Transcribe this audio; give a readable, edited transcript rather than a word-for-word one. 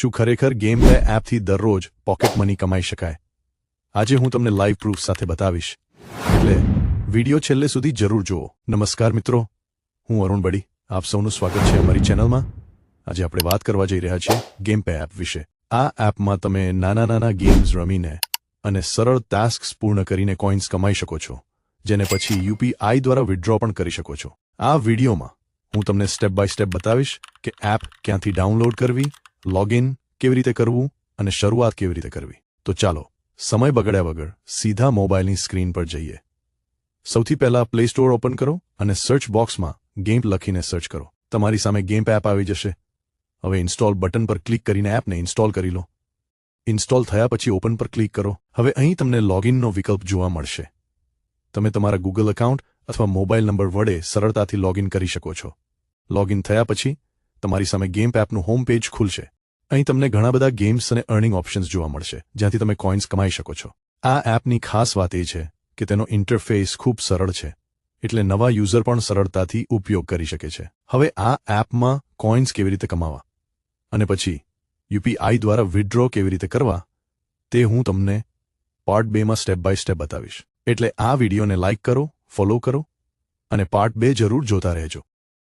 શું ખરેખર game play એપથી દરરોજ પોકેટ મની કમાઈ શકાય? આજે હું તમને લાઈવ પ્રૂફ સાથે બતાવીશ, એટલે વિડિયો છેલ્લે સુધી જરૂર જુઓ. નમસ્કાર મિત્રો, હું અરુણ બડી, આપ સૌનું સ્વાગત છે અમારી ચેનલમાં. આજે આપણે વાત કરવા જઈ રહ્યા છીએ ગેમ પે એપ વિશે. આ એપમાં તમે નાના ગેમ્સ રમીને અને સરળ ટાસ્ક્સ પૂર્ણ કરીને કોઇન્સ કમાઈ શકો છો, જેને પછી યુપીઆઈ દ્વારા વિથડ્રો પણ કરી શકો છો. આ વિડીયોમાં હું તમને સ્ટેપ બાય સ્ટેપ બતાવીશ કે એપ ક્યાંથી ડાઉનલોડ કરવી, લોગિન કેવી રીતે કરવું અને શરૂઆત કેવી રીતે કરવી. તો ચાલો સમય બગાડ્યા વગર સીધા મોબાઈલની સ્ક્રીન પર જઈએ. સૌથી પહેલા પ્લે સ્ટોર ઓપન કરો અને સર્ચ બોક્સમાં ગેમ લખીને સર્ચ કરો. તમારી સામે ગેમ એપ આવી જશે. હવે ઇન્સ્ટોલ બટન પર ક્લિક કરીને એપને ઇન્સ્ટોલ કરી લો. ઇન્સ્ટોલ થયા પછી ઓપન પર ક્લિક કરો. હવે અહીં તમને લોગિનનો વિકલ્પ જોવા મળશે. તમે તમારા ગૂગલ એકાઉન્ટ અથવા મોબાઈલ નંબર વડે સરળતાથી લોગિન કરી શકો છો. લોગિન થયા પછી તમારી સામે ગેમ એપનું હોમ પેજ ખુલશે. અહીં તમને ઘણા બધા ગેમ્સ અને અર્નિંગ ઓપ્શન્સ જોવા મળશે, જ્યાંથી તમે કોઇન્સ કમાઈ શકો છો. આ એપની ખાસ વાત એ છે કે તેનો ઇન્ટરફેસ ખૂબ સરળ છે, એટલે નવા યુઝર પણ સરળતાથી ઉપયોગ કરી શકે છે. હવે આ એપમાં કોઇન્સ કેવી રીતે કમાવા અને પછી યુપીઆઈ દ્વારા વિથડ્રો કેવી રીતે કરવા, તે હું તમને પાર્ટ 2માં સ્ટેપ બાય સ્ટેપ બતાવીશ. એટલે આ વિડીયોને લાઇક કરો, ફોલો કરો અને પાર્ટ 2 જરૂર જોતા રહેજો.